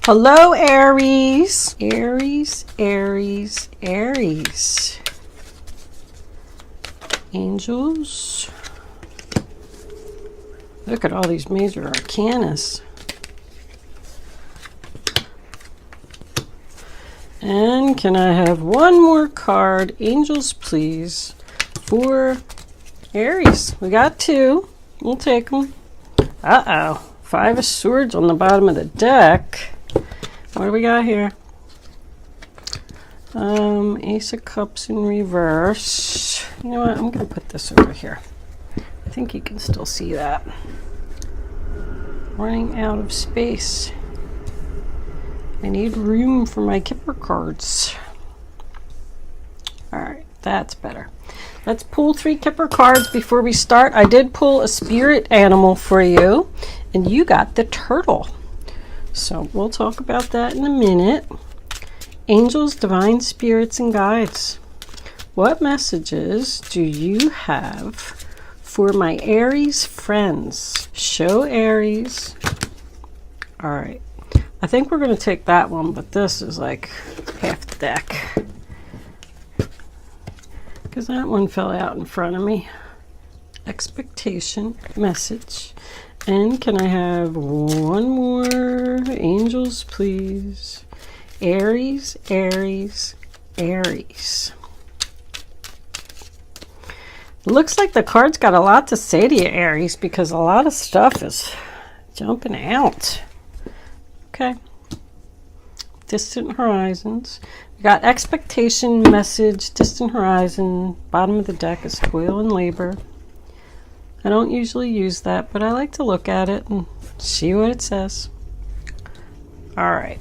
Hello, Aries. Aries, Aries, Aries. Angels. Look at all these major arcanas. And can I have one more card? Angels, please, for Aries. We got two. We'll take them. Uh-oh. 5 of Swords on the bottom of the deck. What do we got here? Ace of Cups in reverse. You know what? I'm going to put this over here. I think you can still see that. Running out of space. I need room for my Kipper cards. Alright, that's better. Let's pull 3 Kipper cards before we start. I did pull a spirit animal for you, and you got the turtle. So we'll talk about that in a minute. Angels, divine spirits, and guides. What messages do you have for my Aries friends? Show Aries. All right. I think we're going to take that one, but this is like half the deck. Because that one fell out in front of me. Expectation, message. And can I have one more? Angels, please. Aries, Aries, Aries. Looks like the card's got a lot to say to you, Aries, because a lot of stuff is jumping out. Okay. Distant horizons. We got expectation, message, distant horizon. Bottom of the deck is toil and labor. I don't usually use that, but I like to look at it and see what it says. All right.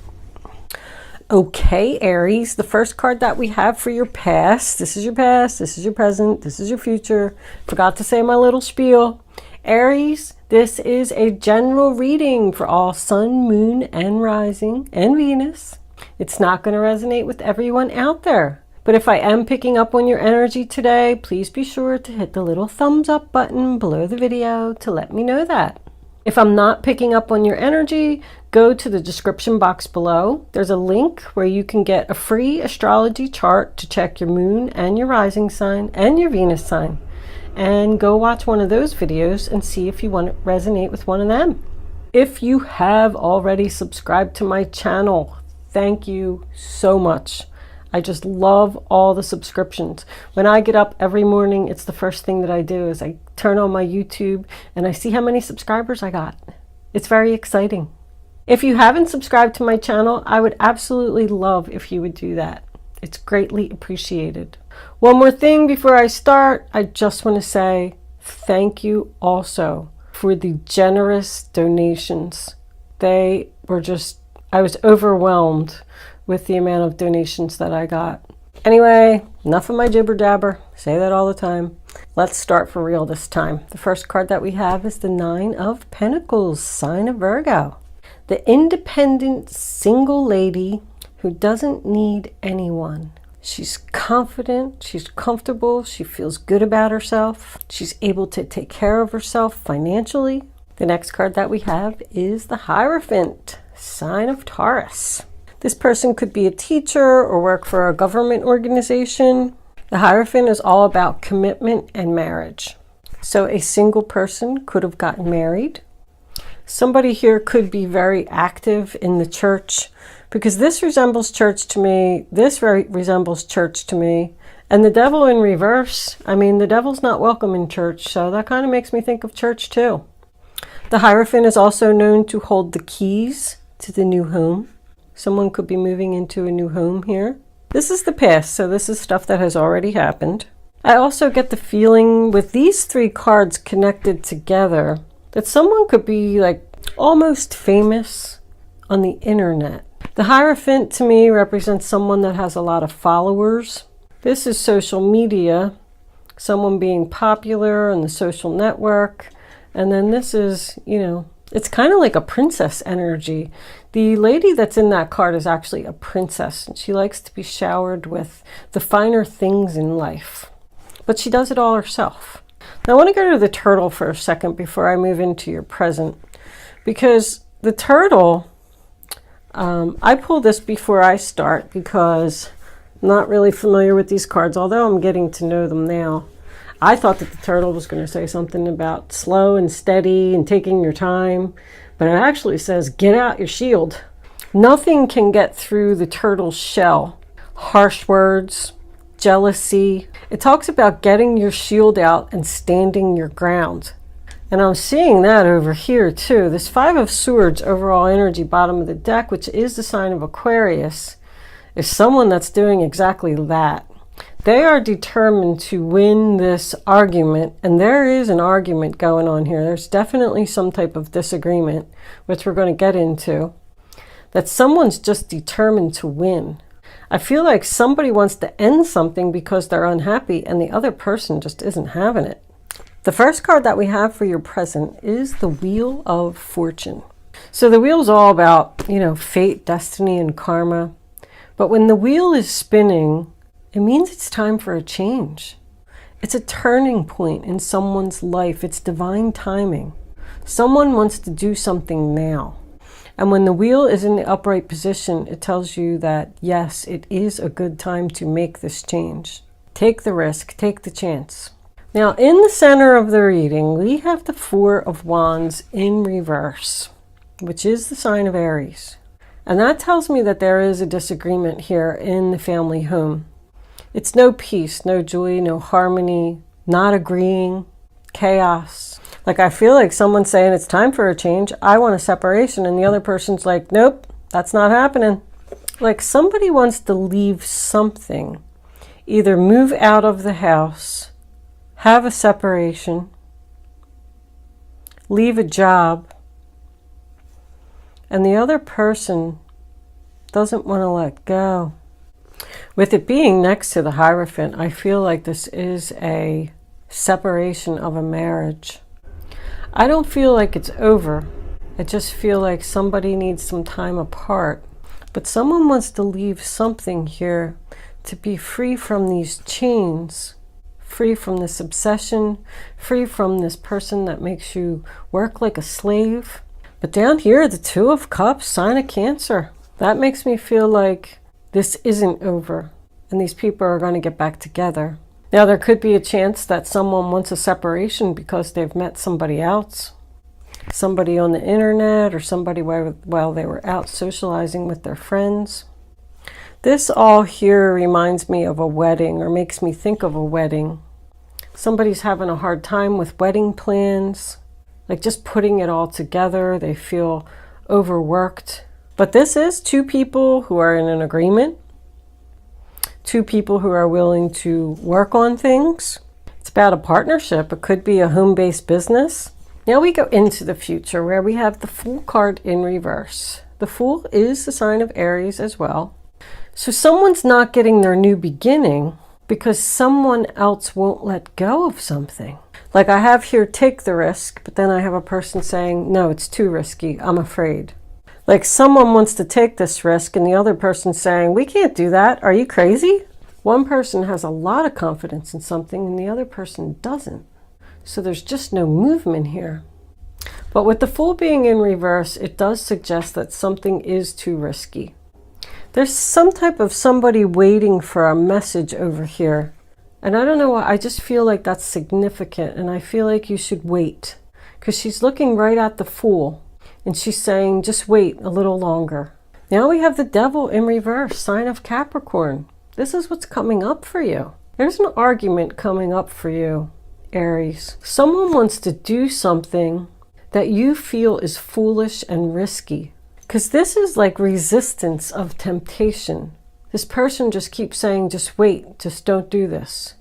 Okay, Aries, the first card that we have for your past. This is your past, this is your present, this is your future. Forgot to say my little spiel. Aries, this is a general reading for all sun, moon, and rising, and Venus. It's not going to resonate with everyone out there. But if I am picking up on your energy today, please be sure to hit the little thumbs up button below the video to let me know that. If I'm not picking up on your energy, go to the description box below. There's a link where you can get a free astrology chart to check your moon and your rising sign and your Venus sign. And go watch one of those videos and see if you want to resonate with one of them. If you have already subscribed to my channel, thank you so much. I just love all the subscriptions. When I get up every morning, it's the first thing that I do is I turn on my YouTube and I see how many subscribers I got. It's very exciting. If you haven't subscribed to my channel, I would absolutely love if you would do that. It's greatly appreciated. One more thing before I start, I just want to say thank you also for the generous donations. They were just, I was overwhelmed with the amount of donations that I got. Anyway, enough of my jibber jabber. Say that all the time. Let's start for real this time. The first card that we have is the 9 of Pentacles, sign of Virgo. The independent single lady who doesn't need anyone. She's confident, she's comfortable, she feels good about herself. She's able to take care of herself financially. The next card that we have is the Hierophant, sign of Taurus. This person could be a teacher or work for a government organization. The Hierophant is all about commitment and marriage. So a single person could have gotten married. Somebody here could be very active in the church because this resembles church to me. This resembles church to me. And the devil in reverse, I mean, the devil's not welcome in church, so that kind of makes me think of church too. The Hierophant is also known to hold the keys to the new home. Someone could be moving into a new home here. This is the past, so this is stuff that has already happened. I also get the feeling with these 3 cards connected together that someone could be like almost famous on the internet. The Hierophant to me represents someone that has a lot of followers. This is social media, someone being popular on the social network. And then this is, you know, it's kind of like a princess energy. The lady that's in that card is actually a princess, and she likes to be showered with the finer things in life. But she does it all herself. Now I want to go to the turtle for a second before I move into your present, because the turtle, I pull this before I start because I'm not really familiar with these cards, although I'm getting to know them now. I thought that the turtle was going to say something about slow and steady and taking your time, but it actually says get out your shield. Nothing can get through the turtle's shell. Harsh words, jealousy. It talks about getting your shield out and standing your ground. And I'm seeing that over here too. This Five of Swords, overall energy, bottom of the deck, which is the sign of Aquarius, is someone that's doing exactly that. They are determined to win this argument, and there is an argument going on here. There's definitely some type of disagreement, which we're going to get into, that someone's just determined to win. I feel like somebody wants to end something because they're unhappy, and the other person just isn't having it. The first card that we have for your present is the Wheel of Fortune. So the wheel's all about, fate, destiny, and karma. But when the wheel is spinning, it means it's time for a change. It's a turning point in someone's life. It's divine timing. Someone wants to do something now. And when the wheel is in the upright position, it tells you that, yes, it is a good time to make this change. Take the risk, take the chance. Now, in the center of the reading, we have the Four of Wands in reverse, which is the sign of Aries. And that tells me that there is a disagreement here in the family home. It's no peace, no joy, no harmony, not agreeing, chaos. Like, I feel like someone's saying it's time for a change. I want a separation. And the other person's like, nope, that's not happening. Like, somebody wants to leave something, either move out of the house, have a separation, leave a job, and the other person doesn't want to let go. With it being next to the Hierophant, I feel like this is a separation of a marriage. I don't feel like it's over. I just feel like somebody needs some time apart. But someone wants to leave something here to be free from these chains, free from this obsession, free from this person that makes you work like a slave. But down here, the Two of Cups, sign of Cancer. That makes me feel like this isn't over, and these people are going to get back together. Now, there could be a chance that someone wants a separation because they've met somebody else, somebody on the internet, or somebody while they were out socializing with their friends. This all here reminds me of a wedding, or makes me think of a wedding. Somebody's having a hard time with wedding plans, like just putting it all together. They feel overworked. But this is two people who are in an agreement, two people who are willing to work on things. It's about a partnership. It could be a home-based business. Now we go into the future, where we have the Fool card in reverse. The Fool is the sign of Aries as well. So someone's not getting their new beginning because someone else won't let go of something. Like, I have here, take the risk, but then I have a person saying, no, it's too risky, I'm afraid. Like, someone wants to take this risk and the other person's saying, we can't do that, are you crazy? One person has a lot of confidence in something and the other person doesn't. So there's just no movement here. But with the Fool being in reverse, it does suggest that something is too risky. There's some type of somebody waiting for a message over here. And I don't know why, I just feel like that's significant, and I feel like you should wait. Because she's looking right at the Fool, and she's saying, just wait a little longer. Now we have the Devil in reverse, sign of Capricorn. This is what's coming up for you. There's an argument coming up for you, Aries. Someone wants to do something that you feel is foolish and risky. Because this is like resistance of temptation. This person just keeps saying, just wait, just don't do this.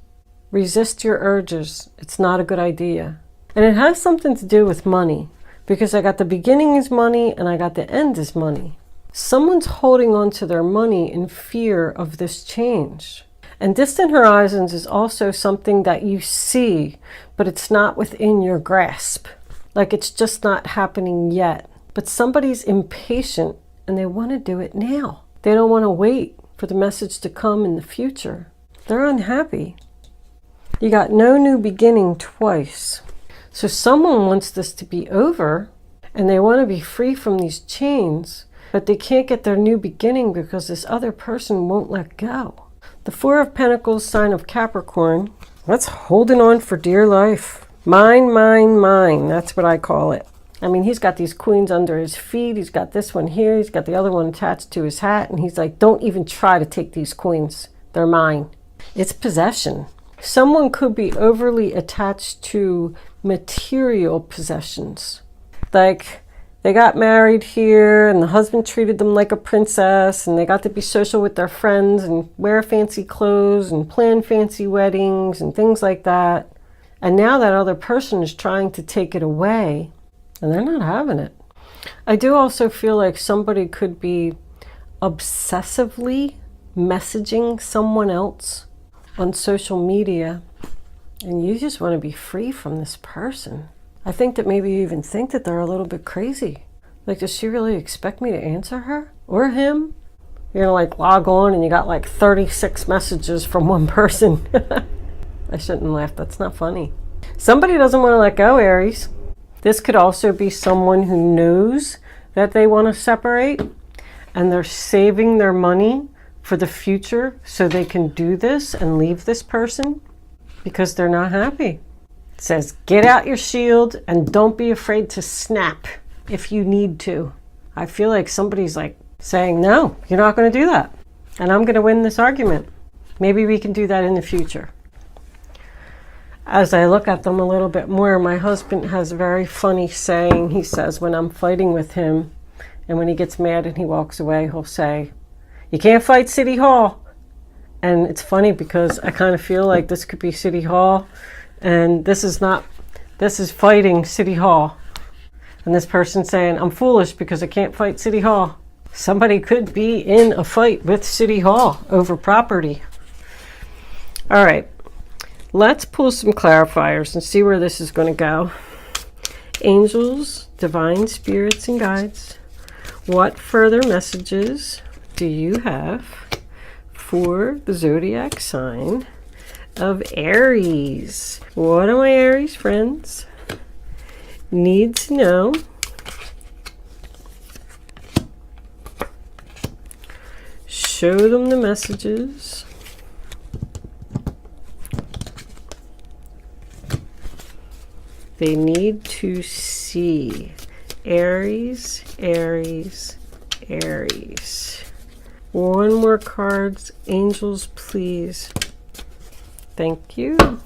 Resist your urges. It's not a good idea. And it has something to do with money, because I got the beginning is money and I got the end is money. Someone's holding on to their money in fear of this change. And distant horizons is also something that you see, but it's not within your grasp. Like, it's just not happening yet. But somebody's impatient and they want to do it now. They don't want to wait for the message to come in the future. They're unhappy. You got no new beginning twice. So someone wants this to be over and they want to be free from these chains, but they can't get their new beginning because this other person won't let go. The Four of Pentacles, sign of Capricorn. That's holding on for dear life. Mine, mine, mine. That's what I call it. I mean, he's got these queens under his feet. He's got this one here. He's got the other one attached to his hat. And he's like, don't even try to take these queens. They're mine. It's possession. Someone could be overly attached to material possessions. Like, they got married here and the husband treated them like a princess and they got to be social with their friends and wear fancy clothes and plan fancy weddings and things like that. And now that other person is trying to take it away and they're not having it. I do also feel like somebody could be obsessively messaging someone else on social media and you just want to be free from this person. I think that maybe you even think that they're a little bit crazy. Like, does she really expect me to answer her or him? You're gonna like log on and you got like 36 messages from one person. I shouldn't laugh, that's not funny. Somebody doesn't want to let go, Aries. This could also be someone who knows that they want to separate and they're saving their money for the future so they can do this and leave this person because they're not happy. It says, get out your shield and don't be afraid to snap if you need to. I feel like somebody's like saying, no, you're not going to do that. And I'm going to win this argument. Maybe we can do that in the future. As I look at them a little bit more, my husband has a very funny saying. He says when I'm fighting with him and when he gets mad and he walks away, he'll say, you can't fight City Hall. And it's funny because I kind of feel like this could be City Hall. And this is fighting City Hall. And this person saying, I'm foolish because I can't fight City Hall. Somebody could be in a fight with City Hall over property. All right, let's pull some clarifiers and see where this is going to go. Angels, divine spirits and guides, what further messages do you have for the zodiac sign of Aries? What do my Aries friends need to know show them the messages they need to see? Aries, Aries, Aries. One more cards, angels, please. Thank you.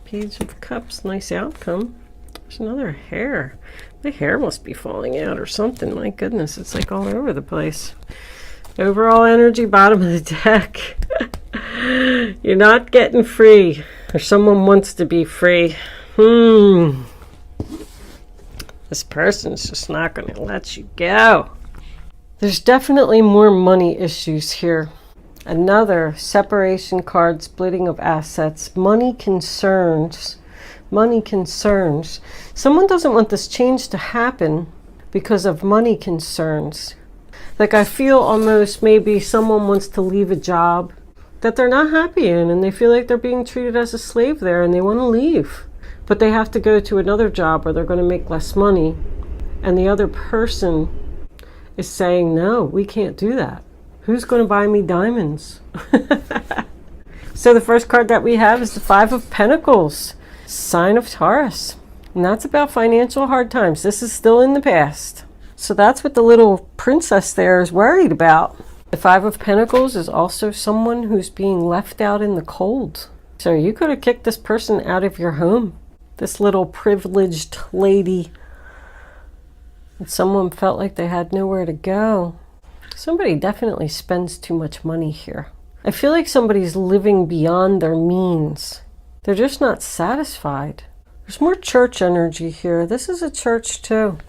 Page of Cups, nice outcome. There's another hair. My hair must be falling out or something. My goodness, it's like all over the place. Overall energy, bottom of the deck. You're not getting free, or someone wants to be free. This person's just not going to let you go. There's definitely more money issues here. Another separation card, splitting of assets, money concerns. Money concerns. Someone doesn't want this change to happen because of money concerns. Like, I feel almost maybe someone wants to leave a job that they're not happy in and they feel like they're being treated as a slave there and they want to leave. But they have to go to another job where they're going to make less money. And the other person is saying, no, we can't do that. Who's going to buy me diamonds? So the first card that we have is the Five of Pentacles, sign of Taurus. And that's about financial hard times. This is still in the past. So that's what the little princess there is worried about. The Five of Pentacles is also someone who's being left out in the cold. So you could have kicked this person out of your home. This little privileged lady. And someone felt like they had nowhere to go. Somebody definitely spends too much money here. I feel like somebody's living beyond their means. They're just not satisfied. There's more church energy here. This is a church too.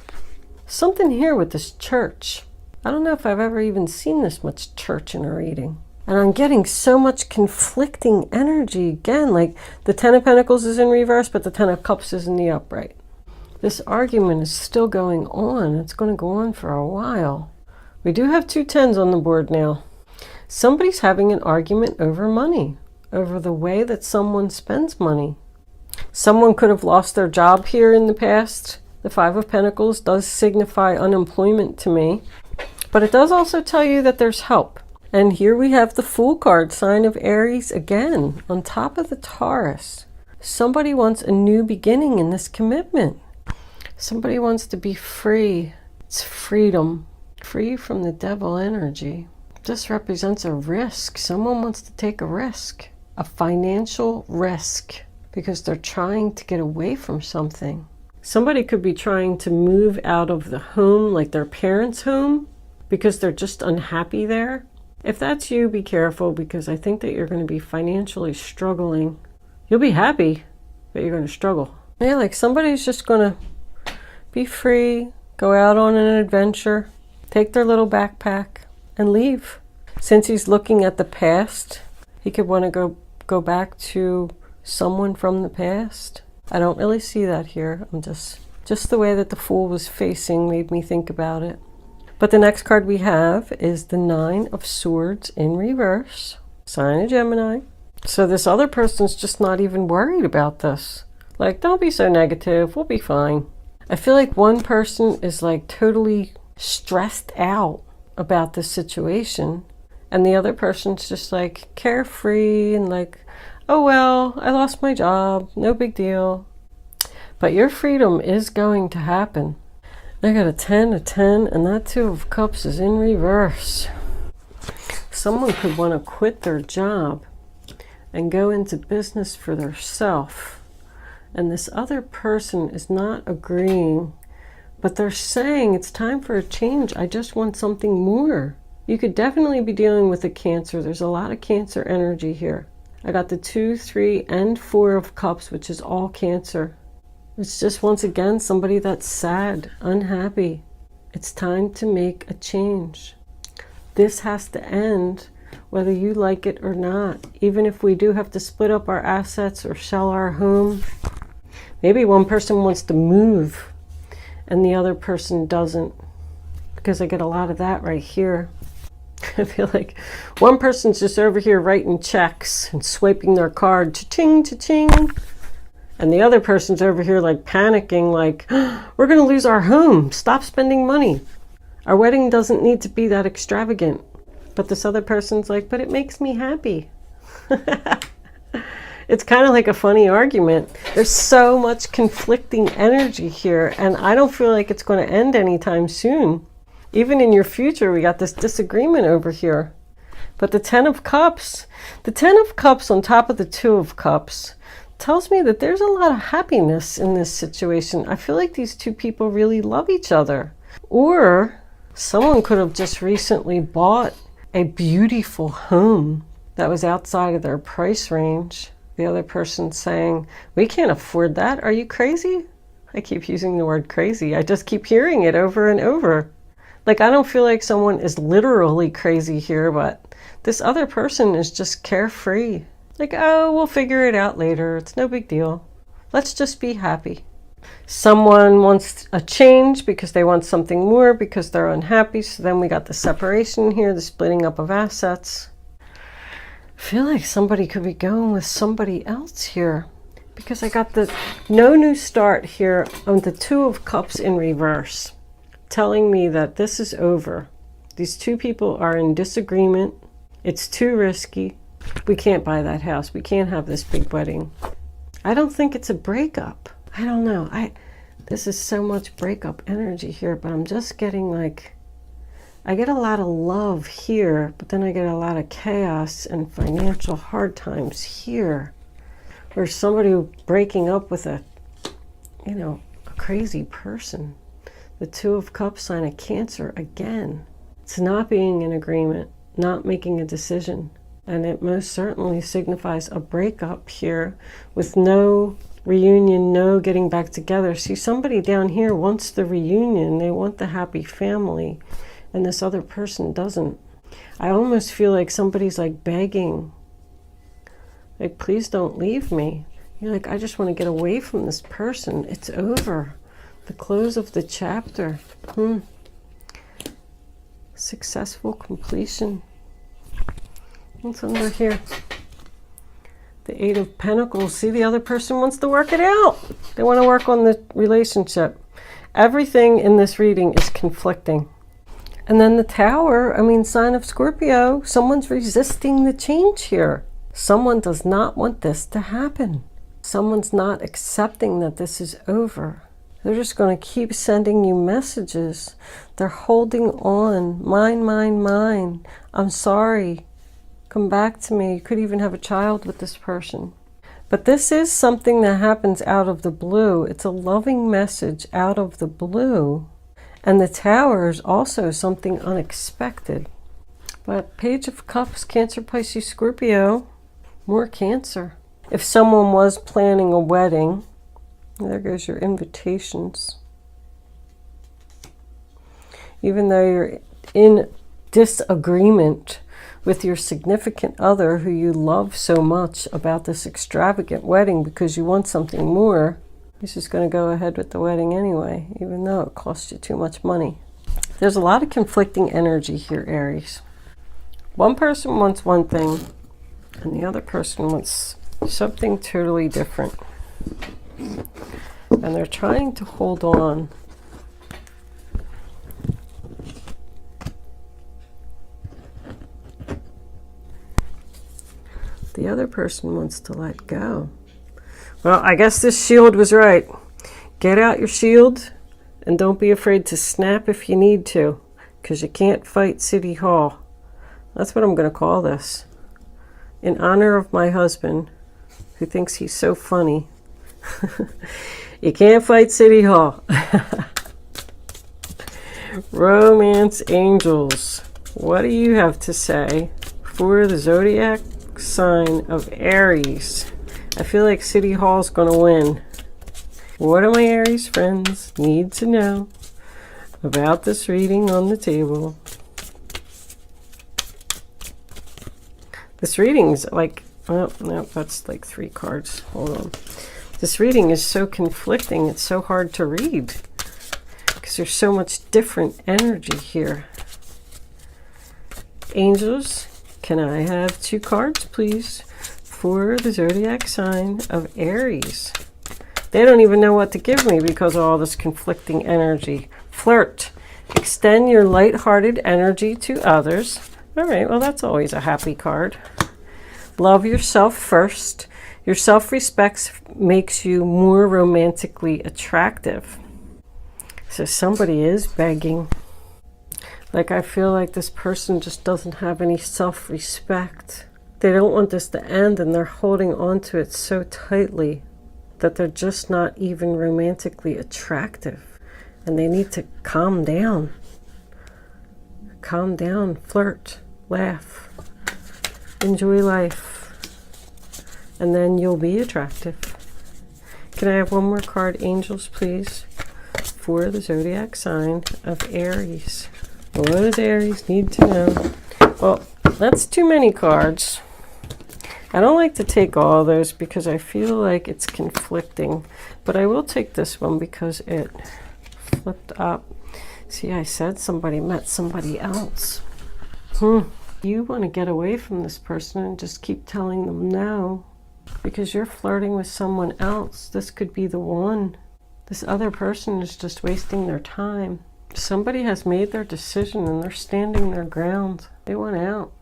Something here with this church. I don't know if I've ever even seen this much church in a reading. And I'm getting so much conflicting energy again. Like the Ten of Pentacles is in reverse, but the Ten of Cups is in the upright. This argument is still going on. It's going to go on for a while. We do have two tens on the board now. Somebody's having an argument over money, over the way that someone spends money. Someone could have lost their job here in the past The Five of Pentacles does signify unemployment to me, but it does also tell you that there's help. And here we have the Fool card, sign of Aries again, on top of the Taurus. Somebody wants a new beginning in this commitment. Somebody wants to be free. It's freedom. Free from the devil energy. This represents a risk. Someone wants to take a risk. A financial risk. Because they're trying to get away from something. Somebody could be trying to move out of the home, like their parents' home, because they're just unhappy there. If that's you, be careful, because I think that you're going to be financially struggling. You'll be happy, but you're going to struggle. Yeah, like somebody's just going to be free, go out on an adventure, take their little backpack, and leave. Since he's looking at the past, he could want to go back to someone from the past. I don't really see that here. I'm just the way that the Fool was facing made me think about it. But the next card we have is the Nine of Swords in reverse, sign of Gemini. So this other person's just not even worried about this. Like, don't be so negative, we'll be fine. I feel like one person is like totally stressed out about this situation, and the other person's just like carefree and like, oh well, I lost my job, no big deal. But your freedom is going to happen. I got a 10, and that Two of Cups is in reverse. Someone could want to quit their job and go into business for themselves. And this other person is not agreeing, but they're saying it's time for a change. I just want something more. You could definitely be dealing with a Cancer. There's a lot of Cancer energy here. I got the 2, 3, and 4 of Cups, which is all Cancer. It's just, once again, somebody that's sad, unhappy. It's time to make a change. This has to end, whether you like it or not. Even if we do have to split up our assets or sell our home. Maybe one person wants to move and the other person doesn't. Because I get a lot of that right here. I feel like one person's just over here writing checks and swiping their card. Cha-ching, cha-ching. And the other person's over here like panicking, like, oh, we're going to lose our home. Stop spending money. Our wedding doesn't need to be that extravagant. But this other person's like, but it makes me happy. It's kind of like a funny argument. There's so much conflicting energy here, and I don't feel like it's going to end anytime soon. Even in your future, we got this disagreement over here. But the 10 of Cups on top of the 2 of Cups, tells me that there's a lot of happiness in this situation. I feel like these two people really love each other. Or someone could have just recently bought a beautiful home that was outside of their price range. The other person saying, we can't afford that. Are you crazy? I keep using the word crazy. I just keep hearing it over and over. Like, I don't feel like someone is literally crazy here, but this other person is just carefree. Like, oh, we'll figure it out later. It's no big deal. Let's just be happy. Someone wants a change because they want something more because they're unhappy. So then we got the separation here, the splitting up of assets. I feel like somebody could be going with somebody else here because I got the no new start here on the 2 of Cups in reverse, telling me that this is over. These two people are in disagreement. It's too risky. We can't buy that house. We can't have this big wedding. I don't think it's a breakup. I don't know. This is so much breakup energy here, but I'm just getting like, I get a lot of love here, but then I get a lot of chaos and financial hard times here. Or somebody breaking up with a crazy person. The 2 of Cups, sign of Cancer again. It's not being in agreement, not making a decision. And it most certainly signifies a breakup here with no reunion, no getting back together. See, somebody down here wants the reunion. They want the happy family. And this other person doesn't. I almost feel like somebody's like begging. Like, please don't leave me. You're like, I just want to get away from this person. It's over. The close of the chapter. Successful completion. What's under here? The 8 of Pentacles. See, the other person wants to work it out. They want to work on the relationship. Everything in this reading is conflicting. And then the Tower, I mean, sign of Scorpio, someone's resisting the change here. Someone does not want this to happen. Someone's not accepting that this is over. They're just going to keep sending you messages. They're holding on. Mine. I'm sorry. Come back to me. You could even have a child with this person. But this is something that happens out of the blue. It's a loving message out of the blue. And the Tower is also something unexpected. But Page of Cups, Cancer, Pisces, Scorpio, more Cancer. If someone was planning a wedding, there goes your invitations. Even though you're in disagreement with your significant other who you love so much about this extravagant wedding because you want something more, he's just going to go ahead with the wedding anyway, even though it costs you too much money. There's a lot of conflicting energy here, Aries. One person wants one thing, and the other person wants something totally different. And they're trying to hold on. The other person wants to let go. Well, I guess this shield was right. Get out your shield and don't be afraid to snap if you need to, because you can't fight City Hall. That's what I'm going to call this. In honor of my husband, who thinks he's so funny. You can't fight City Hall. Romance angels, what do you have to say for the zodiac sign of Aries? I feel like City Hall's gonna win. What do my Aries friends need to know about this reading on the table? This reading's like, oh no, that's like 3 cards. Hold on. This reading is so conflicting, it's so hard to read because there's so much different energy here. Angels, can I have 2 cards, please, for the zodiac sign of Aries? They don't even know what to give me because of all this conflicting energy. Flirt. Extend your light-hearted energy to others. All right, well, that's always a happy card. Love yourself first. Your self-respect makes you more romantically attractive. So somebody is begging. Like, I feel like this person just doesn't have any self-respect. They don't want this to end, and they're holding on to it so tightly that they're just not even romantically attractive. And they need to calm down. Calm down, flirt, laugh, enjoy life. And then you'll be attractive. Can I have one more card, angels, please, for the zodiac sign of Aries? What does Aries need to know? Well, that's too many cards. I don't like to take all those because I feel like it's conflicting. But I will take this one because it flipped up. See, I said somebody met somebody else. You want to get away from this person and just keep telling them no. Because you're flirting with someone else. This could be the one. This other person is just wasting their time. Somebody has made their decision and they're standing their ground. They want out.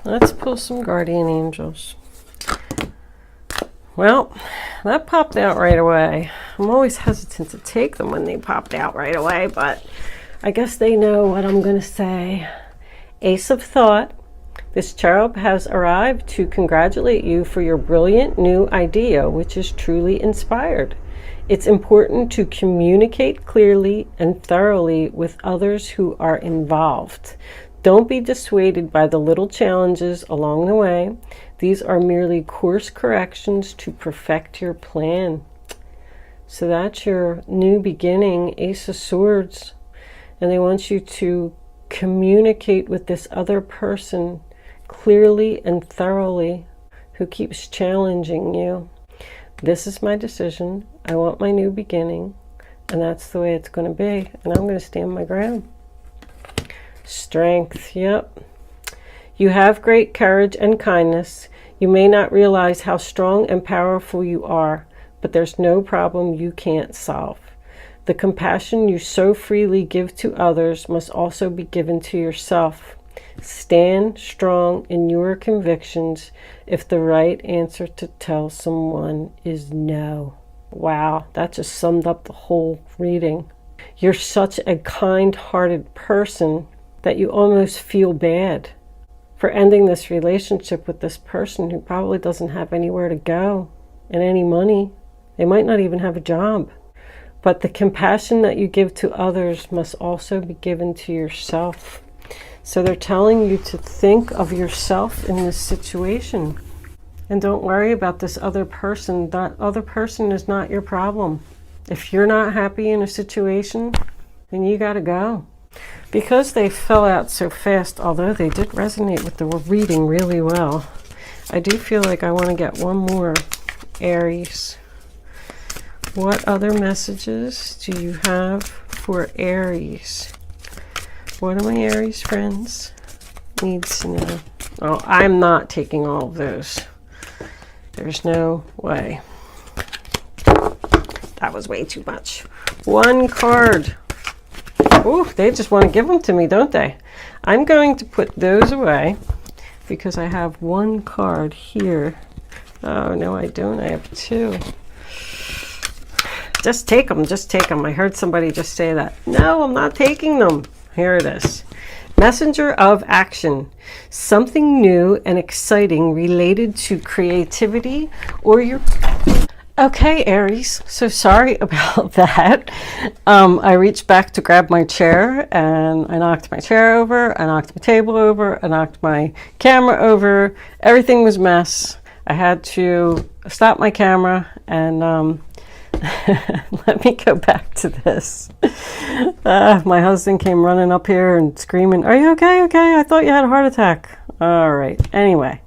Let's pull some guardian angels. Well, that popped out right away. I'm always hesitant to take them when they popped out right away, but I guess they know what I'm going to say. Ace of Thought. This cherub has arrived to congratulate you for your brilliant new idea, which is truly inspired. It's important to communicate clearly and thoroughly with others who are involved. Don't be dissuaded by the little challenges along the way. These are merely course corrections to perfect your plan. So that's your new beginning, Ace of Swords. And they want you to communicate with this other person clearly and thoroughly who keeps challenging you. This is my decision. I want my new beginning. And that's the way it's going to be. And I'm going to stand my ground. Strength, yep. You have great courage and kindness. You may not realize how strong and powerful you are, but there's no problem you can't solve. The compassion you so freely give to others must also be given to yourself. Stand strong in your convictions if the right answer to tell someone is no. Wow, that just summed up the whole reading. You're such a kind-hearted person that you almost feel bad for ending this relationship with this person who probably doesn't have anywhere to go and any money. They might not even have a job. But the compassion that you give to others must also be given to yourself. So they're telling you to think of yourself in this situation. And don't worry about this other person. That other person is not your problem. If you're not happy in a situation, then you got to go. Because they fell out so fast, although they did resonate with the reading really well, I do feel like I want to get one more, Aries. What other messages do you have for Aries? What do my Aries friends needs to know? Oh, I'm not taking all of those. There's no way. That was way too much. One card. Ooh, they just want to give them to me, don't they? I'm going to put those away because I have one card here. Oh, no, I don't. I have two. Just take them. Just take them. I heard somebody just say that. No, I'm not taking them. Here it is. Messenger of action. Something new and exciting related to creativity or your... Okay, Aries, so sorry about that. I reached back to grab my chair and I knocked my chair over, I knocked my table over, I knocked my camera over. Everything was a mess. I had to stop my camera and let me go back to this. My husband came running up here and screaming, "Are you okay? Okay, I thought you had a heart attack." All right, anyway.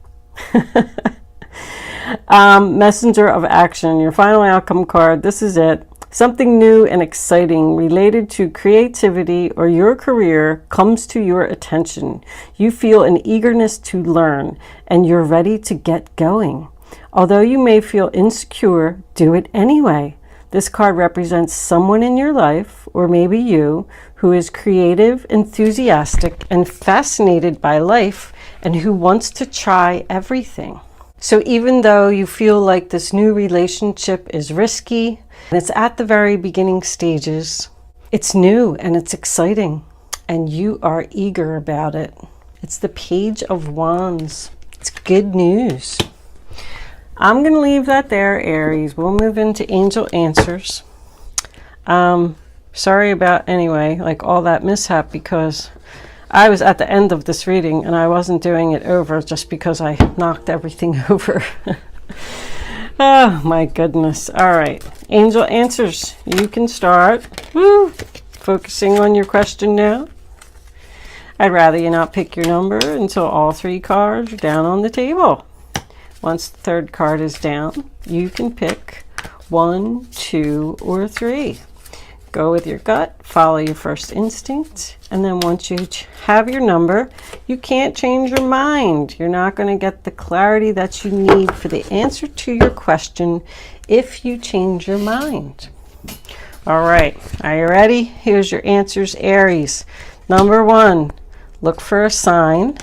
Messenger of action, your final outcome card. This is it. Something new and exciting related to creativity or your career comes to your attention. You feel an eagerness to learn and you're ready to get going. Although you may feel insecure, do it anyway. This card represents someone in your life, or maybe you, who is creative, enthusiastic, and fascinated by life and who wants to try everything. So even though you feel like this new relationship is risky, and it's at the very beginning stages, it's new and it's exciting, and you are eager about it. It's the Page of Wands. It's good news. I'm going to leave that there, Aries. We'll move into angel answers. Sorry about, anyway, like all that mishap, because I was at the end of this reading and I wasn't doing it over just because I knocked everything over. Oh my goodness. All right. Angel answers. You can start. Woo! Focusing on your question now. I'd rather you not pick your number until all three cards are down on the table. Once the third card is down, you can pick 1, 2, or 3. Go with your gut, follow your first instinct, and then once you have your number, you can't change your mind. You're not going to get the clarity that you need for the answer to your question if you change your mind. All right, are you ready? Here's your answers, Aries. Number 1, look for a sign.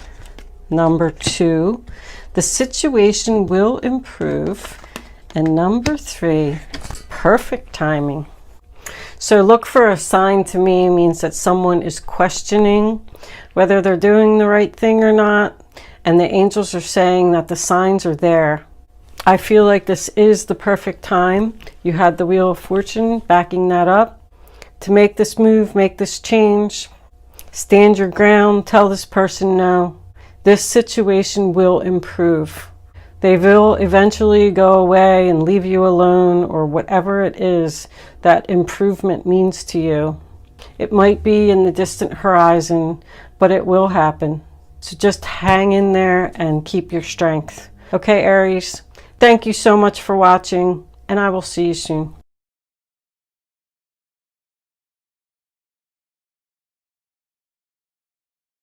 Number 2, the situation will improve. And number 3, perfect timing. So look for a sign to me means that someone is questioning whether they're doing the right thing or not. And the angels are saying that the signs are there. I feel like this is the perfect time. You had the Wheel of Fortune backing that up. To make this move, make this change. Stand your ground. Tell this person no. This situation will improve. They will eventually go away and leave you alone, or whatever it is that improvement means to you. It might be in the distant horizon, but it will happen. So just hang in there and keep your strength. Okay, Aries, thank you so much for watching, and I will see you soon.